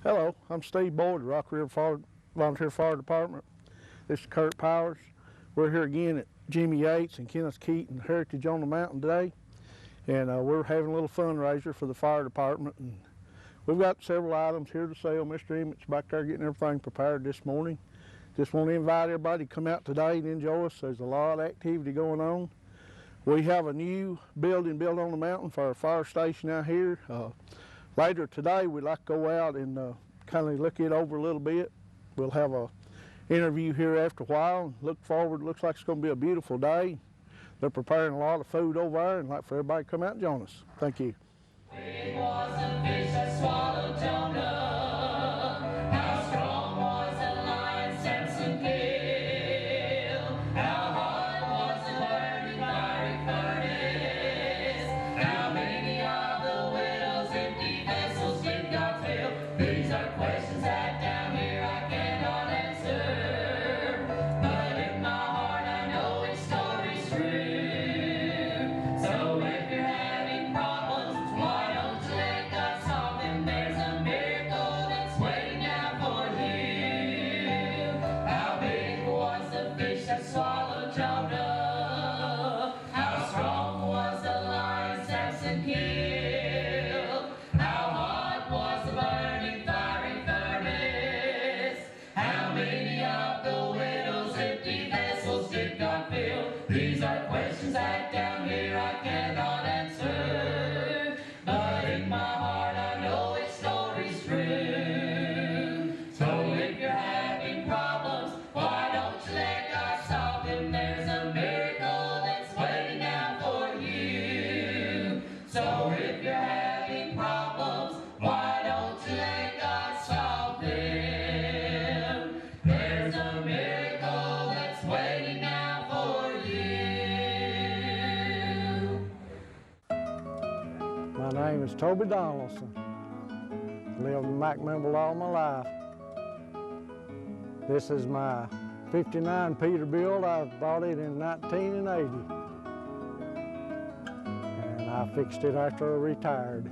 Hello, I'm Steve Boyd, Rock River Volunteer Fire Department. This is Kurt Powers. We're here again at Jimmy Yates and Kenneth Keaton Heritage on the Mountain today, and we're having a little fundraiser for the fire department. And we've got several items here to sell. Mr. Emmett's back there getting everything prepared this morning. Just want to invite everybody to come out today and enjoy us. There's a lot of activity going on. We have a new building built on the mountain for our fire station out here. Later today, we'd like to go out and kind of look it over a little bit. We'll have a interview here after a while. Look forward, looks like it's going to be a beautiful day. They're preparing a lot of food over there, and I'd like for everybody to come out and join us. Thank you. Big was the fish that swallowed Jonah. How strong was the lion Samson killed. How hot was the burning fiery furnace. How many of the widow's empty vessels did God fill? These are questions that down here I cannot answer. But in my heart I know each story's true. So if you're having problems, why don't you let God solve them? There's a miracle that's waiting out for you. How big was the fish that swallowed Jonah? How strong was the lion Samson killed? How hot was the burning fiery furnace? How many of the widow's empty vessels did God fill? These are questions that down here I cannot answer. But in my heart I know each story's true. So if you're having problems, why don't you let God solve them? There's a miracle that's waiting out for you. So if you're having problems, why don't you let God solve them? There's a miracle that's waiting out for you. My name is Toby Donaldson. Lived in McMinnville all my life. This is my 59 Peterbilt. I bought it in 1980. And I fixed it after I retired.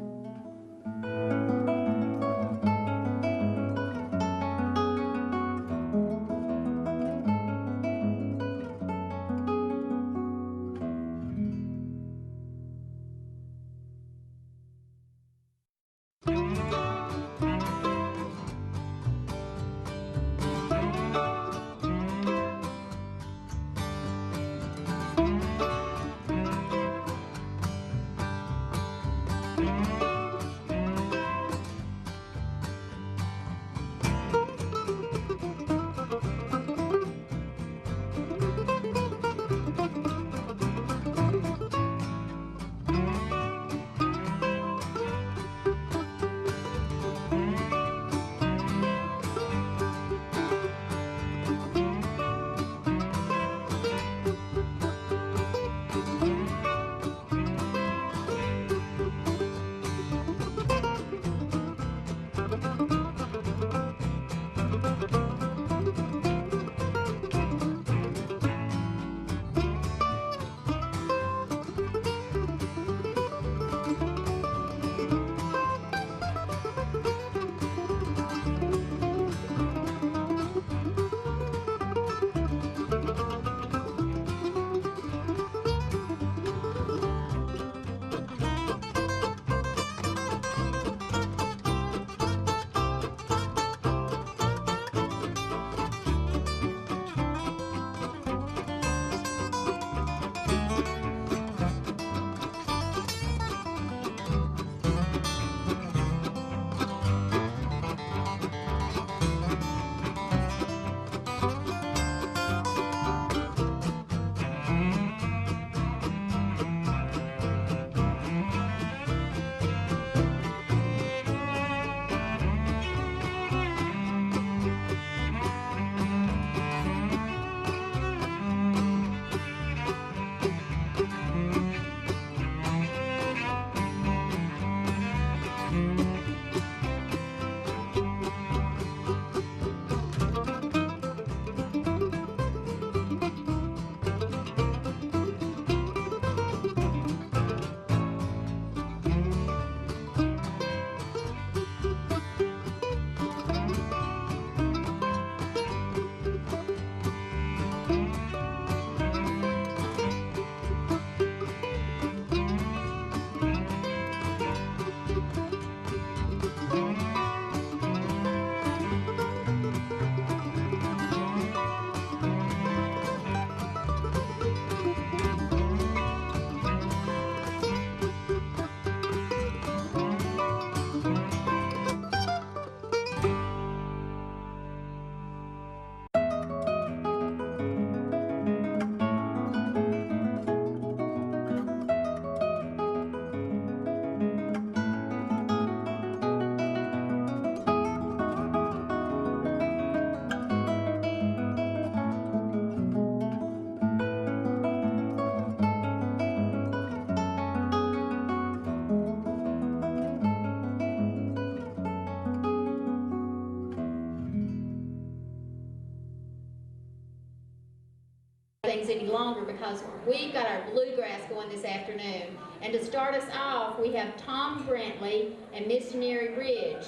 things any longer because we've got our bluegrass going this afternoon. And to start us off, we have Tom Brantley and Missionary Ridge.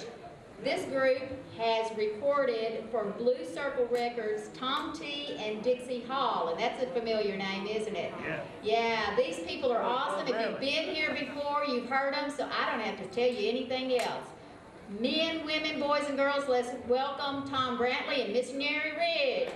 This group has recorded for Blue Circle Records Tom T. and Dixie Hall, and that's a familiar name, isn't it? Yeah. Yeah, these people are awesome. If you've been here before, you've heard them, so I don't have to tell you anything else. Men, women, boys, and girls, let's welcome Tom Brantley and Missionary Ridge.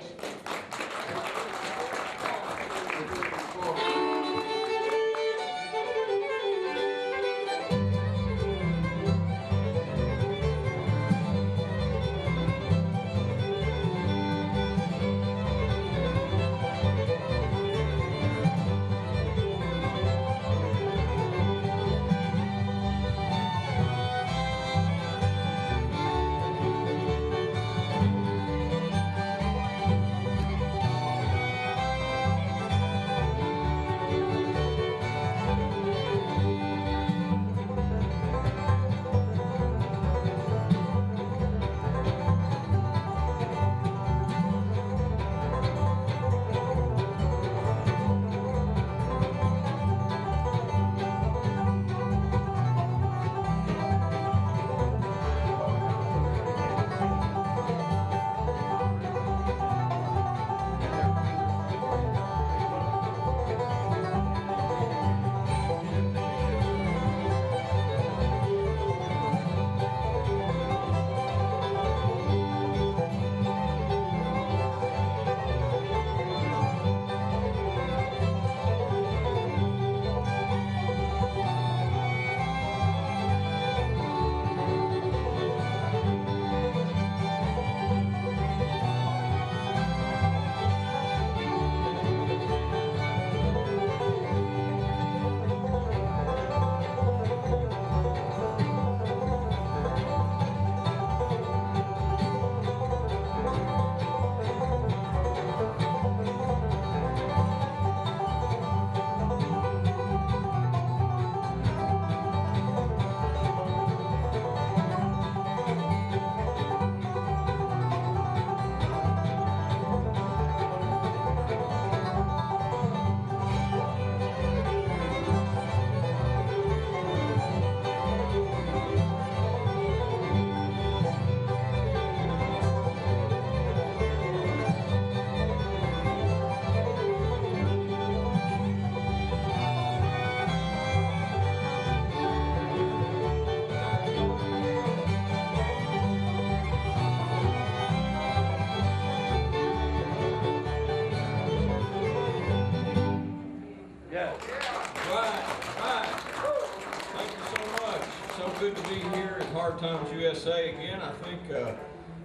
Good to be here at Hard Times USA again. I think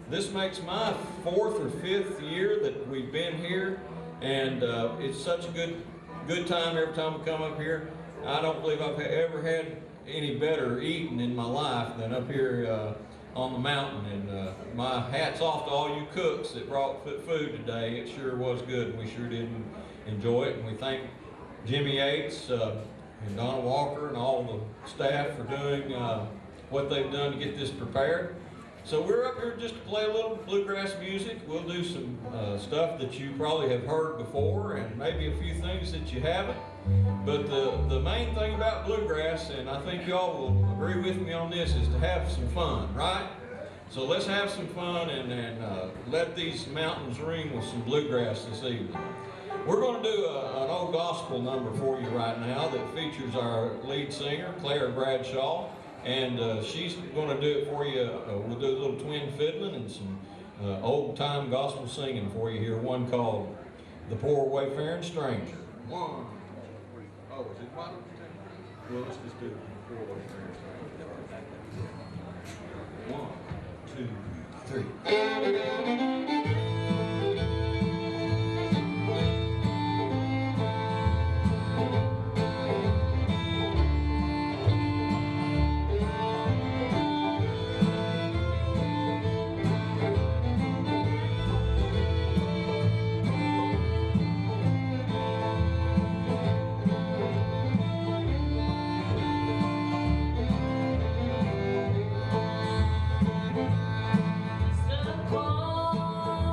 this makes my 4th or 5th year that we've been here, and it's such a good time every time we come up here. I don't believe I've ever had any better eating in my life than up here on the mountain, and my hat's off to all you cooks that brought food today. It sure was good, and we sure did enjoy it, and we thank Jimmy Yates and Donna Walker and all the staff for doing what they've done to get this prepared. So we're up here just to play a little bluegrass music. We'll do some stuff that you probably have heard before and maybe a few things that you haven't. But the main thing about bluegrass, and I think y'all will agree with me on this, is to have some fun, right? So let's have some fun and let these mountains ring with some bluegrass this evening. We're going to do an old gospel number for you right now that features our lead singer, Claire Bradshaw, and she's going to do it for you. We'll do a little twin fiddling and some old-time gospel singing for you here, one called The Poor Wayfaring Stranger. 1, 2, 3. Oh, is it 1, 2? Well, let's just do The Poor Wayfaring Stranger. 1, 2, 3. Stuck on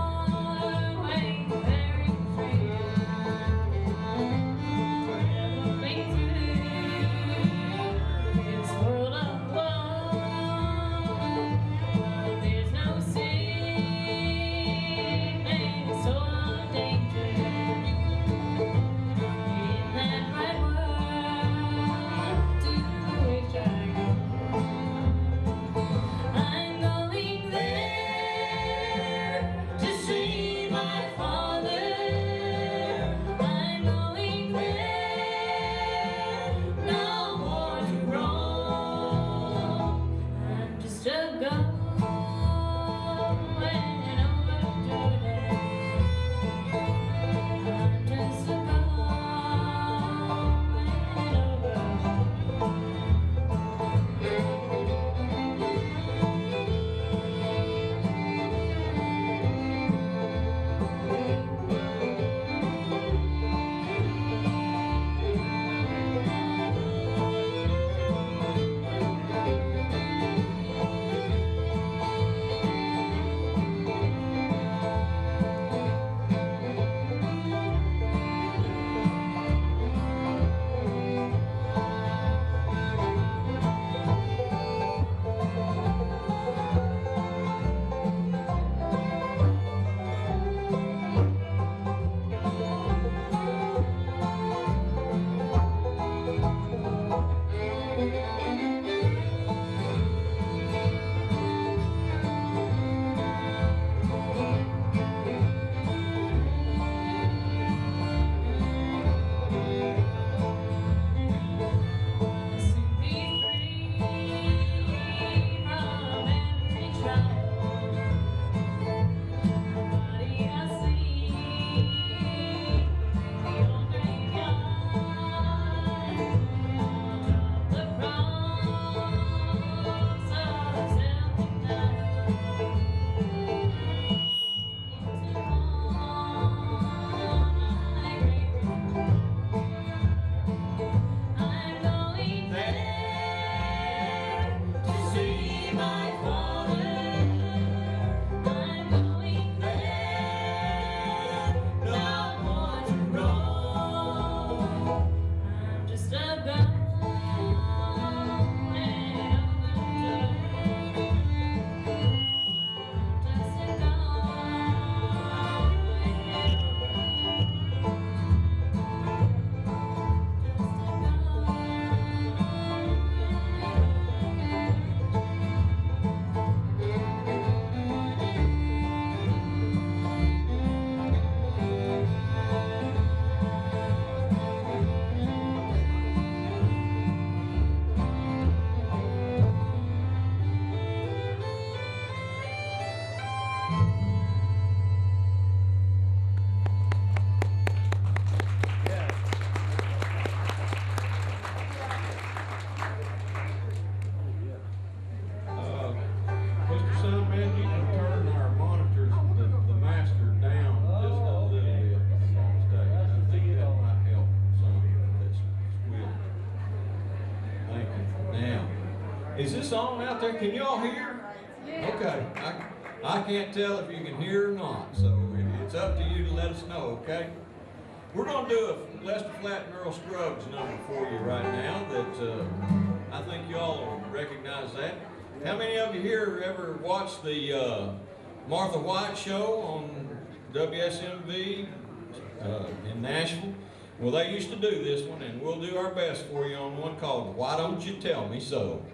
Is this on out there? Can y'all hear? Okay. I can't tell if you can hear or not, so it's up to you to let us know, okay? We're going to do a Lester Flatt and Earl Scruggs number for you right now that I think y'all will recognize that. How many of you here ever watched the Martha White show on WSMV in Nashville? Well, they used to do this one, and we'll do our best for you on one called Why Don't You Tell Me So?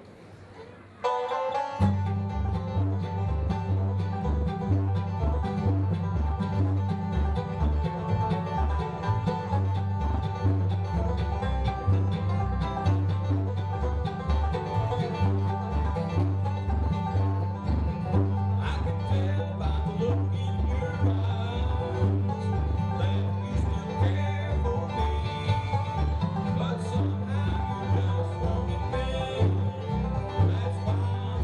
But somehow you just won't admit that's why I'm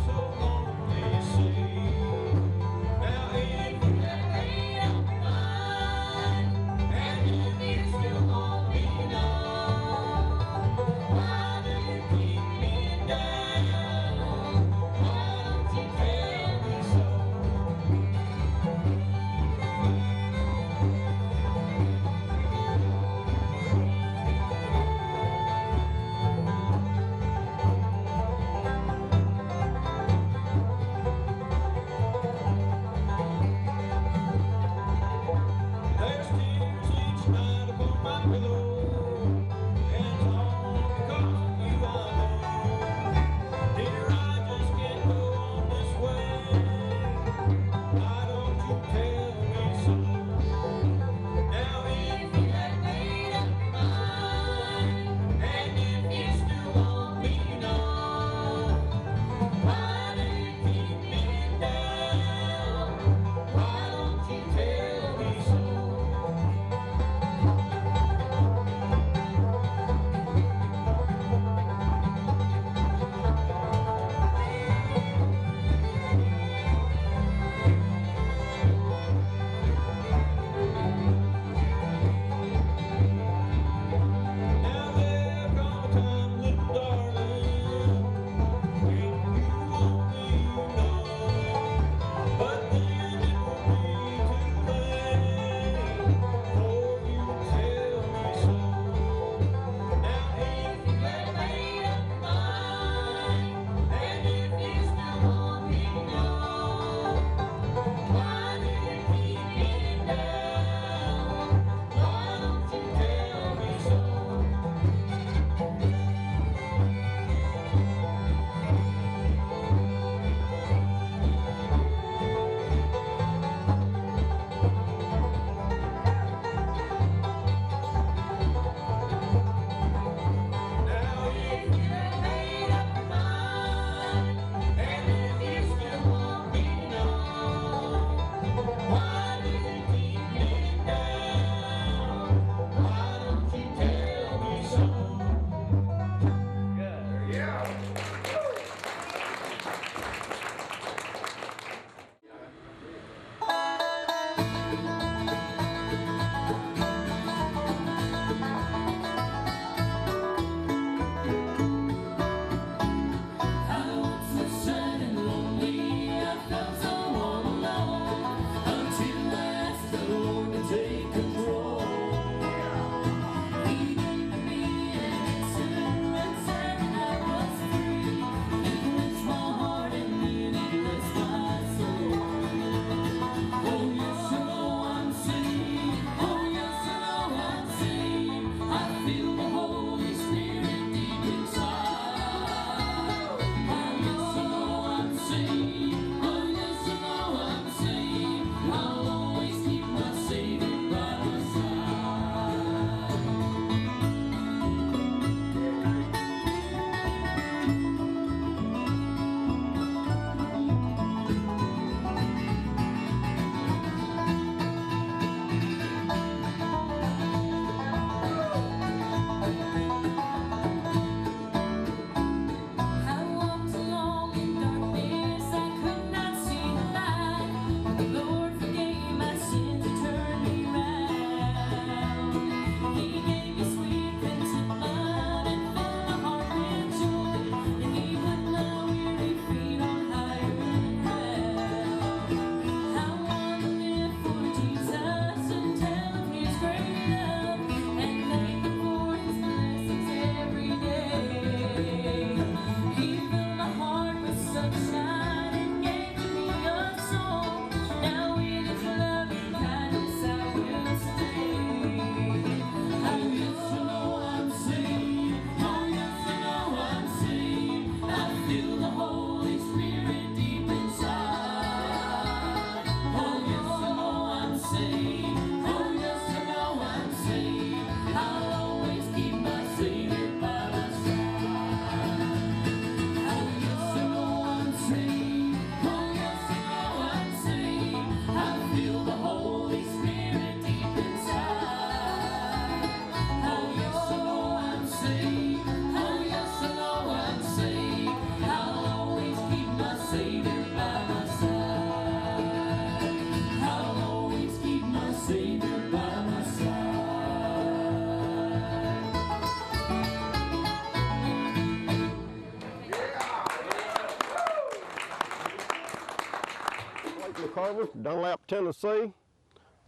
drivers, Dunlap, Tennessee,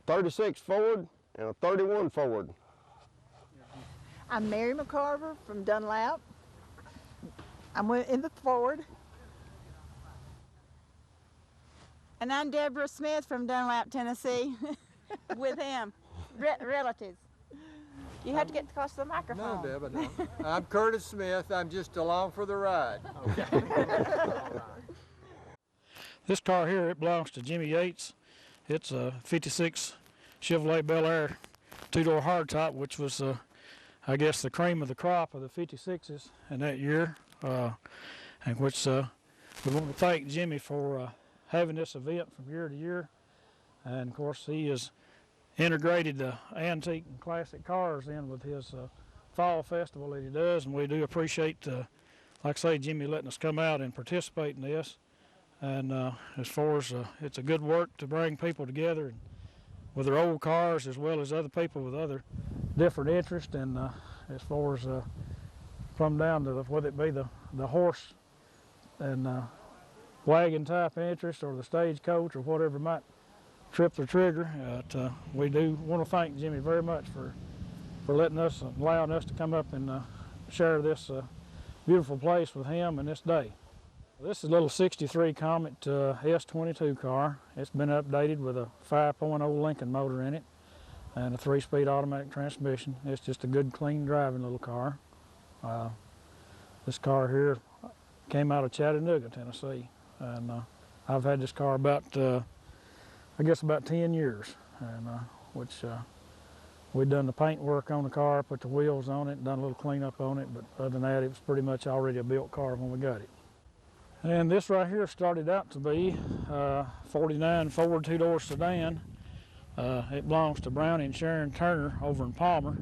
36 Ford and a 31 Ford. I'm Mary McCarver from Dunlap. I'm in the Ford. And I'm Deborah Smith from Dunlap, Tennessee, with him, relatives. You have to get close to the microphone. No, Deborah, no. I'm Curtis Smith. I'm just along for the ride. This car here, it belongs to Jimmy Yates. It's a 56 Chevrolet Bel Air two-door hardtop, which was, I guess, the cream of the crop of the 56s in that year. And which we want to thank Jimmy for having this event from year to year. And of course, he has integrated the antique and classic cars in with his fall festival that he does, and we do appreciate, like I say, Jimmy letting us come out and participate in this. And as far as it's a good work to bring people together and with their old cars as well as other people with other different interests. And as far as from down to whether it be the horse and wagon type interest or the stagecoach or whatever might trip the trigger, we do want to thank Jimmy very much for letting us, allowing us to come up and share this beautiful place with him and this day. This is a little 63 Comet S22 car. It's been updated with a 5.0 Lincoln motor in it and a 3-speed automatic transmission. It's just a good, clean driving little car. This car here came out of Chattanooga, Tennessee, and I've had this car about, I guess, about 10 years, and which we'd done the paint work on the car, put the wheels on it, done a little cleanup on it, but other than that, it was pretty much already a built car when we got it. And this right here started out to be 49 Ford two-door sedan. It belongs to Brownie and Sharon Turner over in Palmer.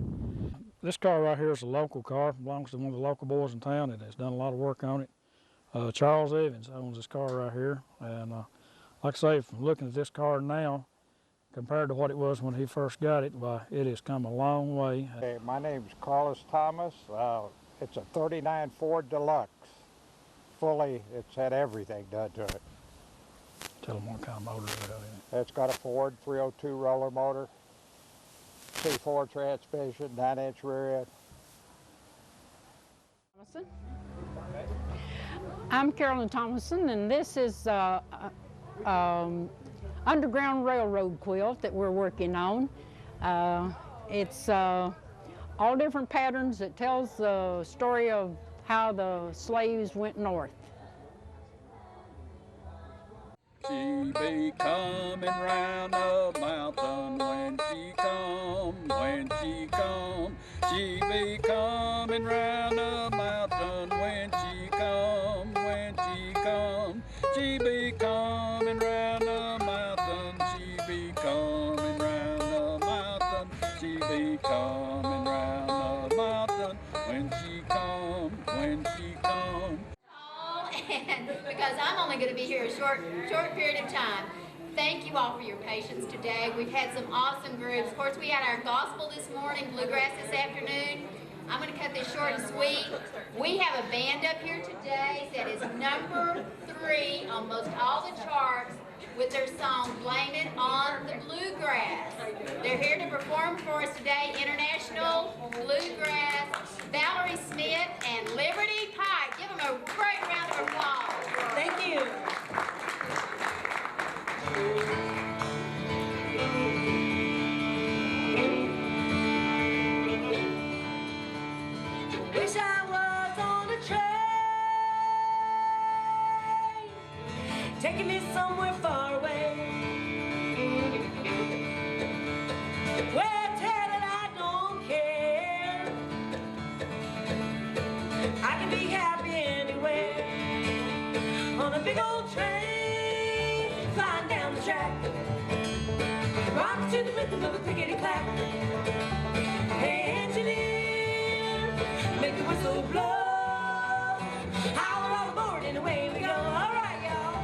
This car right here is a local car. It belongs to one of the local boys in town that has done a lot of work on it. Charles Evans owns this car right here. And like I say, from looking at this car now, compared to what it was when he first got it, why, it has come a long way. Hey, my name's Carlos Thomas. It's a 39 Ford Deluxe. Fully, it's had everything done to it. Tell them what kind of motor it got in it. It's got a Ford 302 roller motor, C4 transmission, 9-inch rear end. I'm Carolyn Thomason, and this is Underground Railroad quilt that we're working on. It's all different patterns. It tells the story of how the slaves went north. She be coming round the mountain when she come. She be coming round the mountain when she come. She be coming round the mountain. She be coming round the mountain. She be coming round the mountain when she come. And because I'm only going to be here a short period of time, thank you all for your patience today. We've had some awesome groups. Of course, we had our gospel this morning, bluegrass this afternoon. I'm going to cut this short and sweet. We have a band up here today that is number 3 on most all the charts with their song Blame It on the Bluegrass. They're here to perform for us today, International Bluegrass, Valerie Smith and Liberty Pike. Give them a great round of applause. Thank you. Wish I was on a train, taking me somewhere far away, where tell it I don't care. I can be happy anywhere, on a big old train, flying down the track, rock to the rhythm of a clickety-clack. Hey, engineer, make the whistle blow, howl all aboard and away we go. All right, y'all.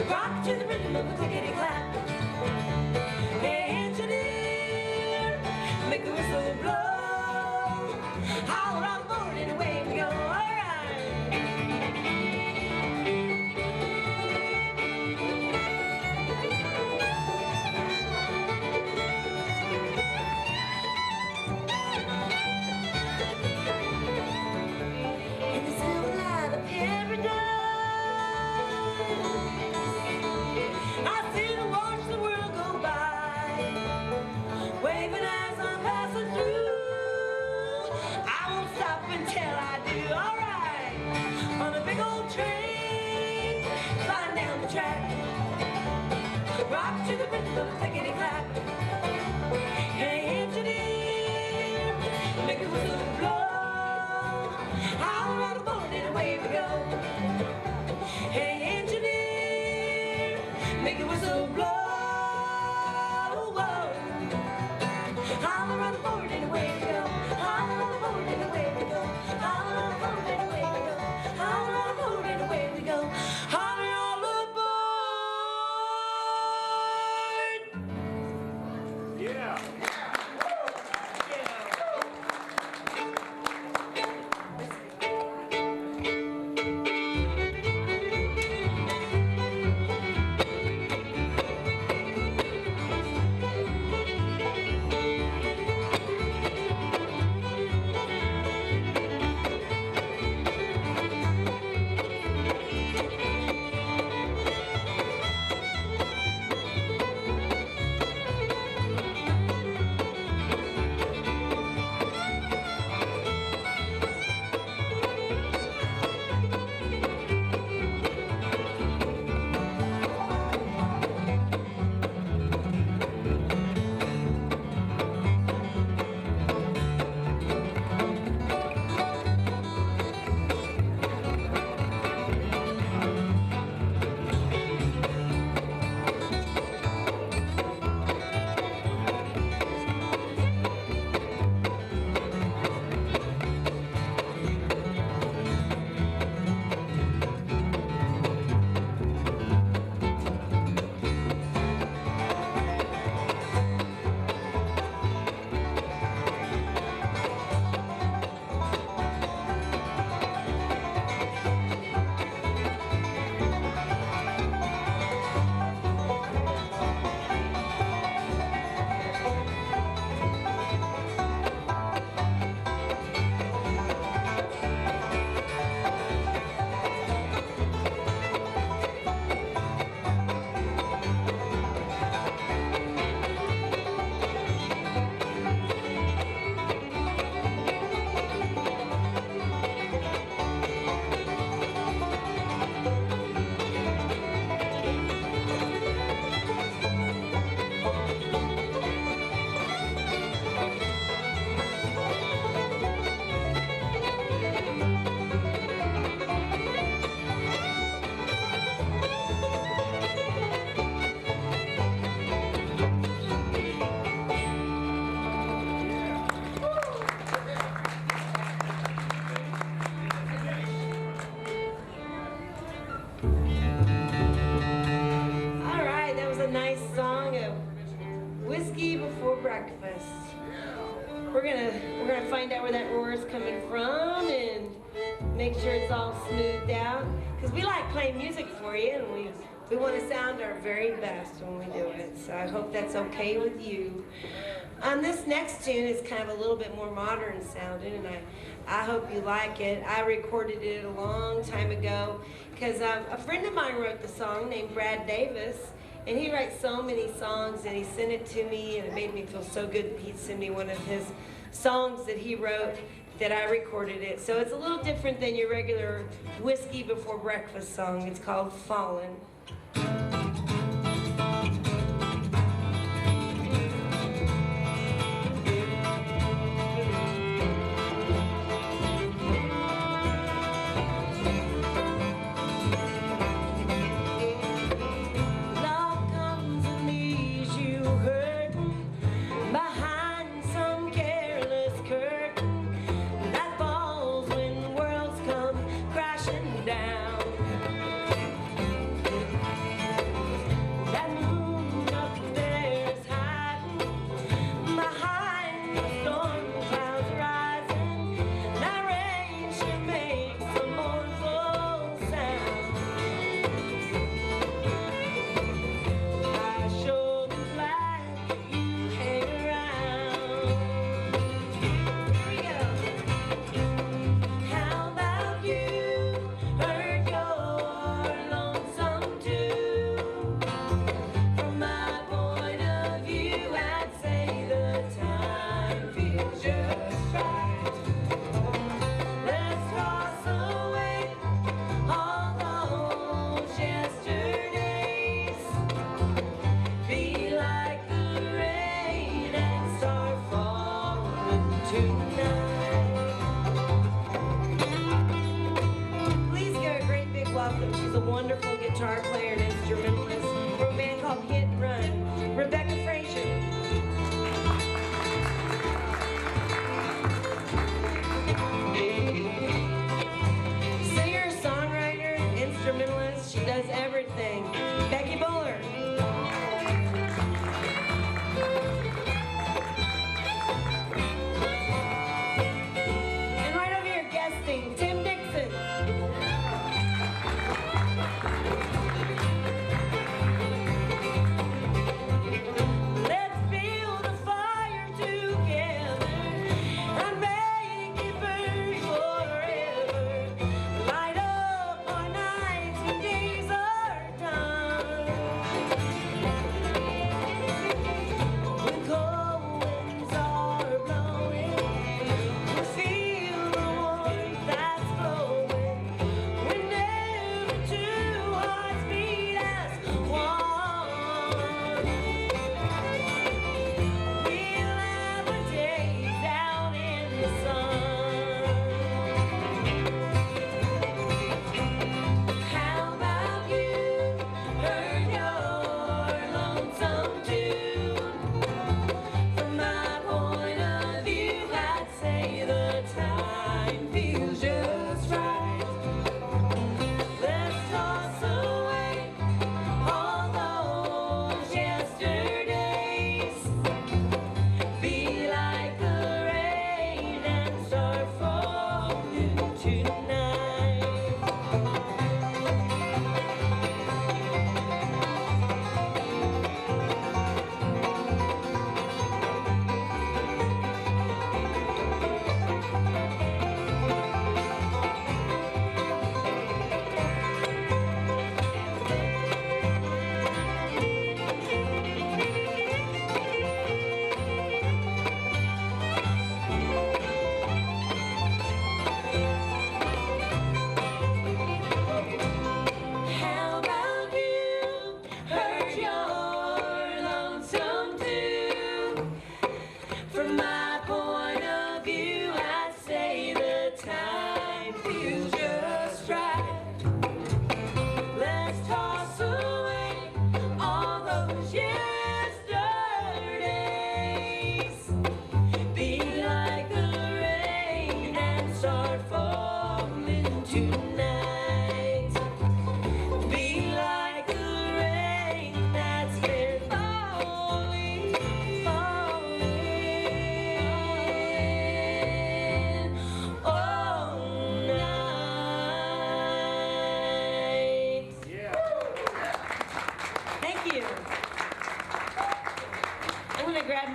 rock to the rhythm of a clickety clap. Hey, engineer, make the whistle blow. Holler on board and away we go. All right. In the silver light of paradise, I sit and watch the world go by, waving as I'm passing through. I won't stop until I do. All right, on a big old train, flying down the track, rock to the rhythm of a clickety clap. Hey, engineer, make the whistle blow. Holler on the board and away we go. Hey, engineer, make the whistle blow. Whoa. Holler on the board and away we go. Holler on the board and away we go. Holler on the board and away we go. Holler on the board and away we go. Holler on the board. Yeah. All right, that was a nice song of Whiskey Before Breakfast. We're gonna find out where that roar is coming from and make sure it's all smoothed out. Because we like playing music for you, and we want to sound our very best when we do it. So I hope that's okay with you. This next tune is kind of a little bit more modern sounding, and I hope you like it. I recorded it a long time ago because a friend of mine wrote the song named Brad Davis, and he writes so many songs, and he sent it to me, and it made me feel so good that he'd send me one of his songs that he wrote that I recorded it. So it's a little different than your regular Whiskey Before Breakfast song. It's called Fallin'.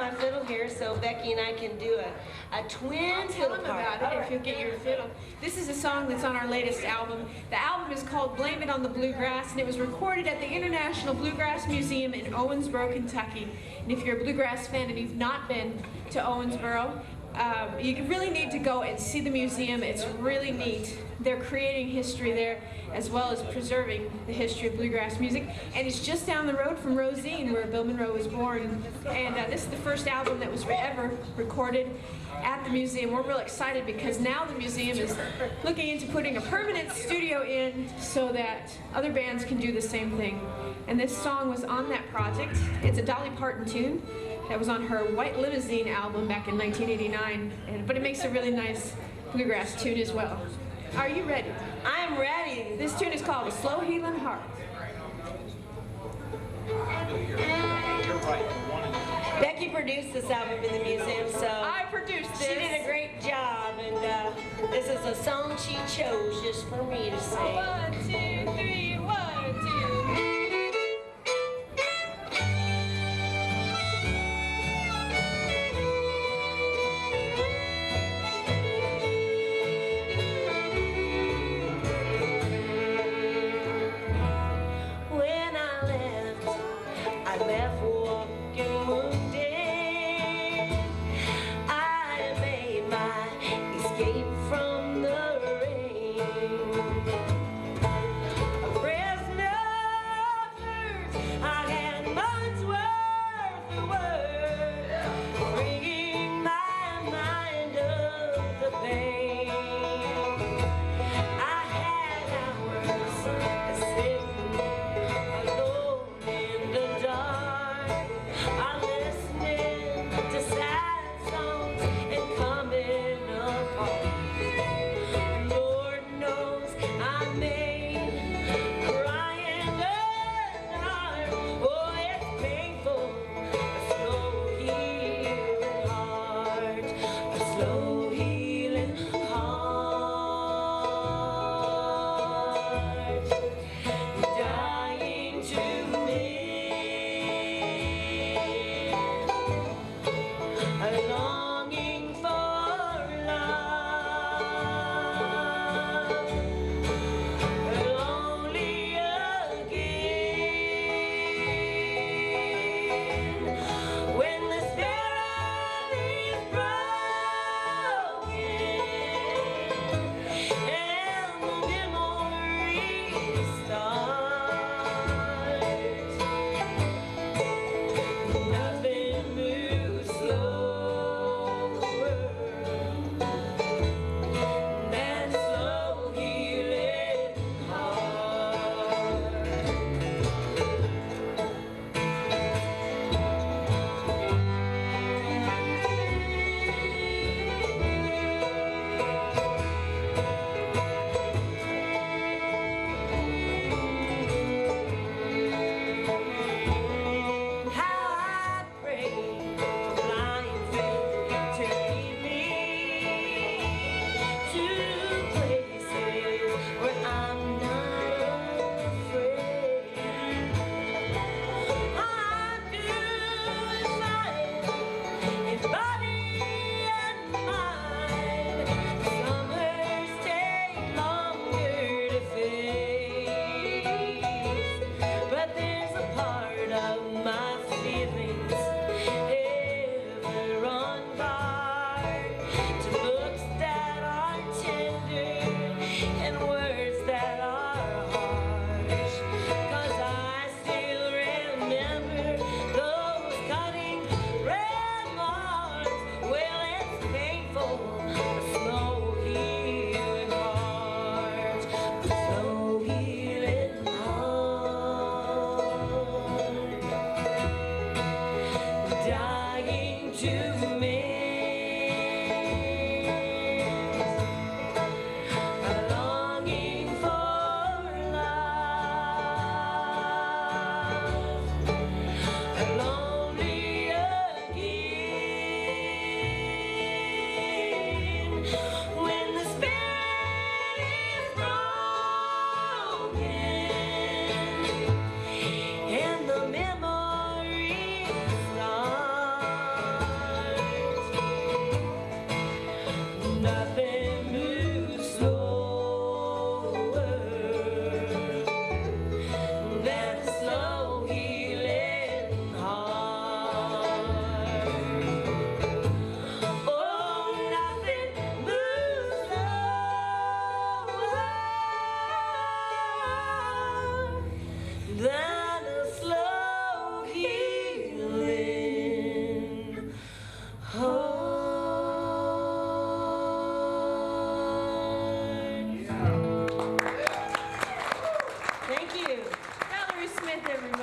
my fiddle here so Becky and I can do a twin fiddle part. About it if you'll get your fiddle. This is a song that's on our latest album. The album is called Blame It on the Bluegrass, and it was recorded at the International Bluegrass Museum in Owensboro, Kentucky. And if you're a bluegrass fan and you've not been to Owensboro, you really need to go and see the museum. It's really neat. They're creating history there as well as preserving the history of bluegrass music. And it's just down the road from Rosine, where Bill Monroe was born. And this is the first album that was ever recorded at the museum. We're real excited because now the museum is looking into putting a permanent studio in so that other bands can do the same thing. And this song was on that project. It's a Dolly Parton tune that was on her White Limousine album back in 1989, but it makes a really nice bluegrass tune as well. Are you ready? I'm ready. This tune is called A Slow Healing Heart. Becky produced this album in the museum, so I produced this. She did a great job, and this is a song she chose just for me to sing. 1, 2, 3, 1, 2.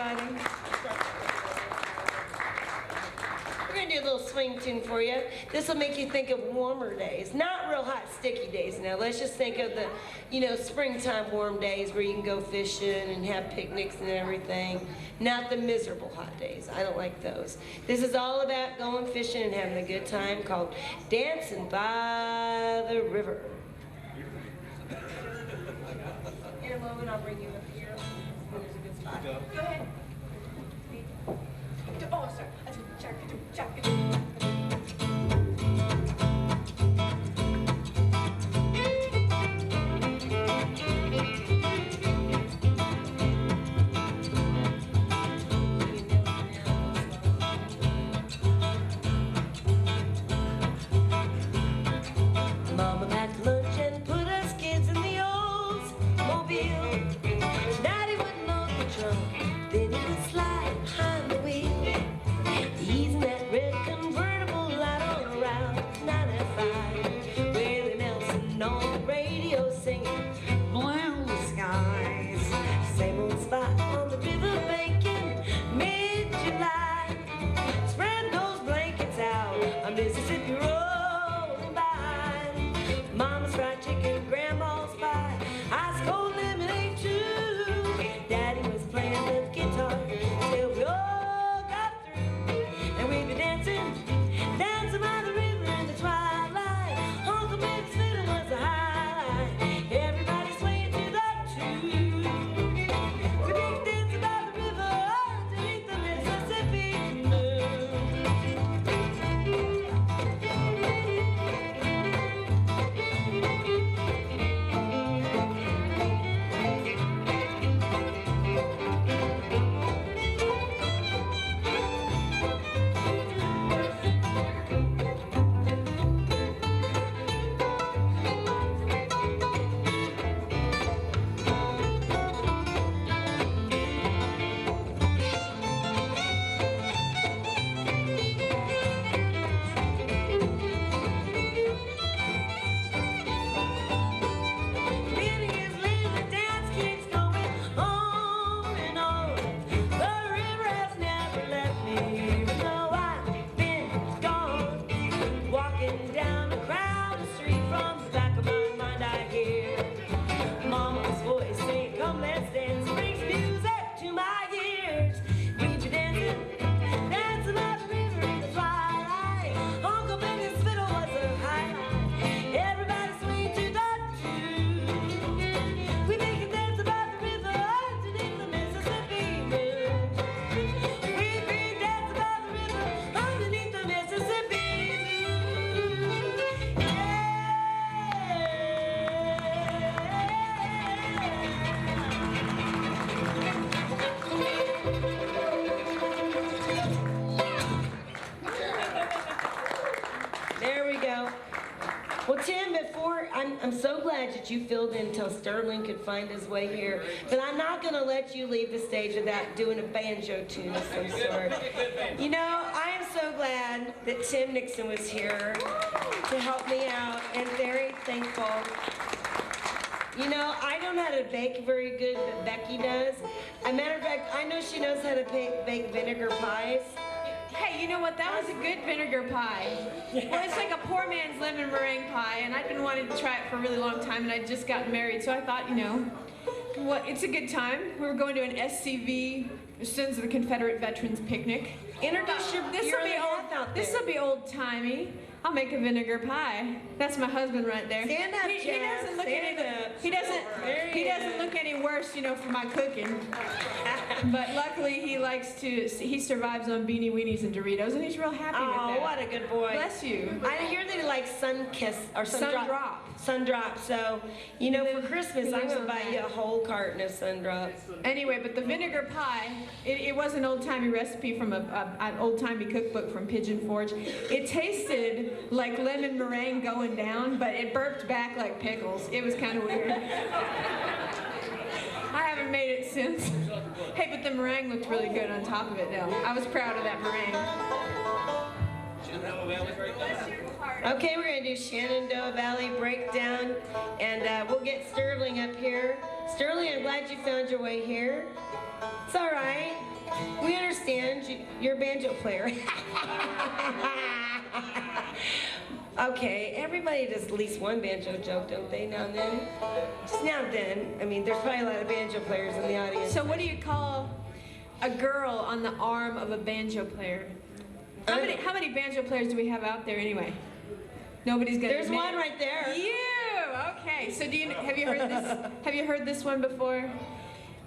everybody. We're gonna do a little swing tune for you. This will make you think of warmer days. Not real hot, sticky days now. Let's just think of the, springtime warm days where you can go fishing and have picnics and everything. Not the miserable hot days. I don't like those. This is all about going fishing and having a good time, called Dancing by the River. In a moment, I'll bring you up here. There's a good spot. Go ahead. Oh, sorry. Mama packed lunch and put us kids in the Oldsmobile. Daddy would load the trunk, then he would slide behind the wheel. Easing that red convertible light on around 95. Willie Nelson on the radio singing Blue Skies. Same old spot on the riverbank in mid-July. Spread those blankets out on Mississippi rolling by. Mama's fried chicken, grandma's pie, ice cold lemonade too. Daddy was playing the guitar till we all got through. And we'd be dancing by the river in the twilight. Uncle Ben's fiddle was a highlight. Everybody swaying to that tune. We'd be dancing by the river underneath the Mississippi moon. Living is living, the dance keeps going on and on. The river has never left me, even though I've been gone. Walking down a crowded street, from the back of my mind I hear Mama's voice saying, "Come, let's dance." Brings music to my ears. We'd be dancing by the river in the twilight. Uncle Ben's fiddle was a highlight. Everybody swing to that tune. We make it dance by the river underneath the Mississippi moon. We be dancing by the river underneath the Mississippi moon. There we go. Well, Tim, I'm so glad that you filled in until Sterling could find his way here, but I'm not going to let you leave the stage without doing a banjo tune of some sort. I am so glad that Tim Nixon was here to help me out, and very thankful. I don't know how to bake very good, but Becky does. As a matter of fact, I know she knows how to bake vinegar pies. Hey, you know what? That was a good vinegar pie. Well, it's like a poor man's lemon meringue pie, and I've been wanting to try it for a really long time, and I'd just gotten married, so I thought, it's a good time. We were going to an SCV, Sons of the Confederate Veterans picnic. Introduce your half out there. This will be old-timey. I'll make a vinegar pie. That's my husband right there. Stand up, he Jeff. doesn't look Stand up. He doesn't look any worse, for my cooking. But luckily he survives on beanie weenies and Doritos, and he's real happy with that. Oh, what a good boy. Bless you. I hear that he likes Sun-Kiss or Sun-Drop. Sun-Drop. So, for Christmas, I'm going to buy you a whole carton of Sun-Drops. Anyway, but the vinegar pie, it was an old-timey recipe from an old-timey cookbook from Pigeon Forge. It tasted like lemon meringue going down, but it burped back like pickles. It was kind of weird. I haven't made it since. Hey, but the meringue looked really good on top of it, though. I was proud of that meringue. Okay, we're going to do Shenandoah Valley Breakdown, and we'll get Sterling up here. Sterling, I'm glad you found your way here. It's all right. You're a banjo player. Okay, everybody does at least one banjo joke, don't they, now and then? Just now and then. I mean, there's probably a lot of banjo players in the audience. So what do you call a girl on the arm of a banjo player? How many banjo players do we have out there anyway? Nobody's gonna There's admit one it. right there. You! Okay, so have you heard this? Have you heard this one before?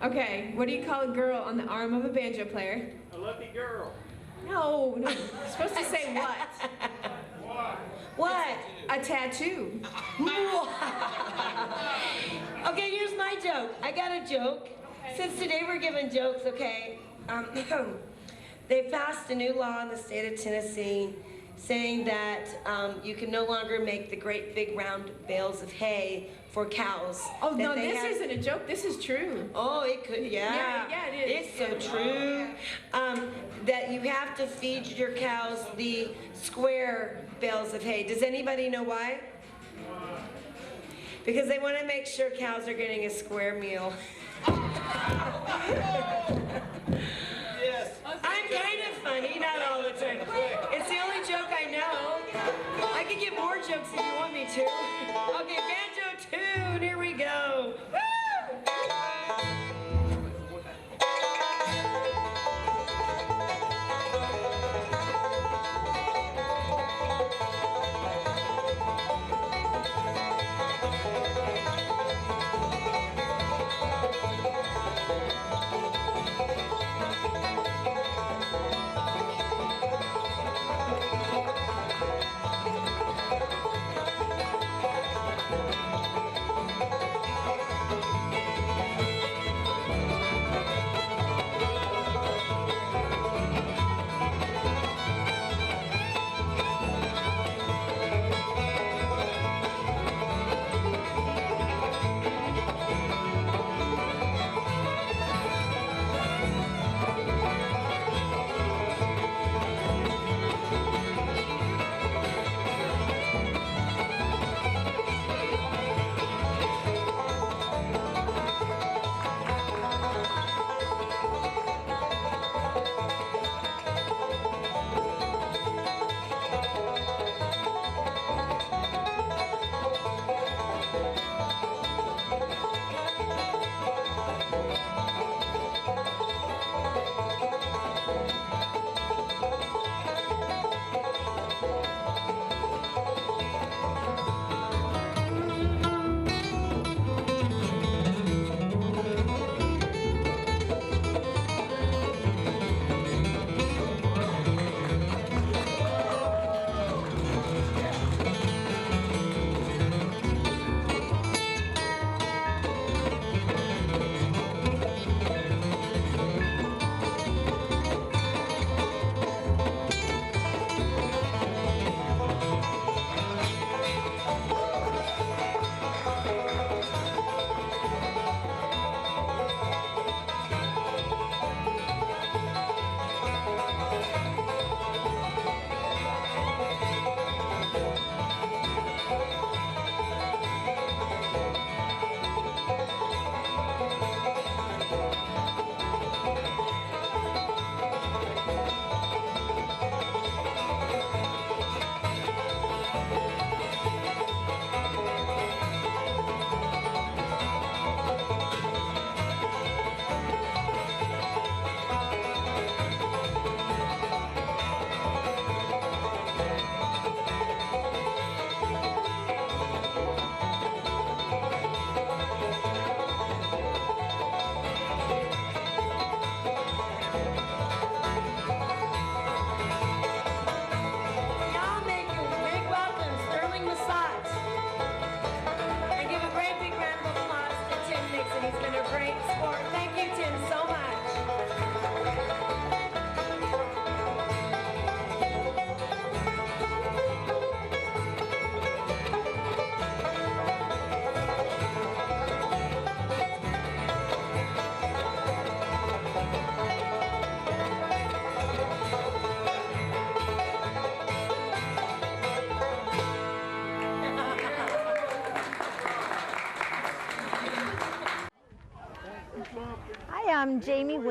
Okay, what do you call a girl on the arm of a banjo player? A lucky girl. No, you're supposed to say what? What? A tattoo. Okay, here's my joke. I got a joke. Since today we're giving jokes, okay? They passed a new law in the state of Tennessee saying that you can no longer make the great big round bales of hay for cows. Oh, no, that they this had- isn't a joke. This is true. Oh, it could, yeah. Yeah, it is. It's so true. That you have to feed your cows the square bales of hay. Does anybody know why? Because they want to make sure cows are getting a square meal. Yes. I'm kind of funny, not all the time. It's the only joke I know. I could get more jokes if you want me to. Okay, banjo tune, here we go. Woo!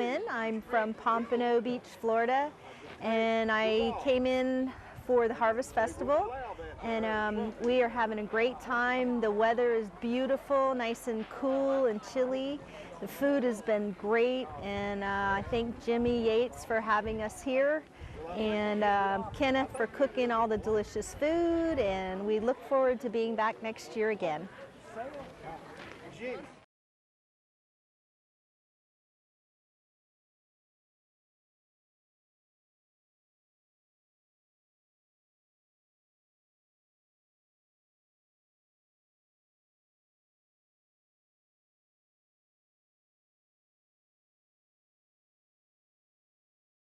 Quinn. I'm from Pompano Beach, Florida, and I came in for the Harvest Festival, and we are having a great time. The weather is beautiful, nice and cool and chilly. The food has been great, and I thank Jimmy Yates for having us here, and Kenneth for cooking all the delicious food, and we look forward to being back next year again. Jimmy.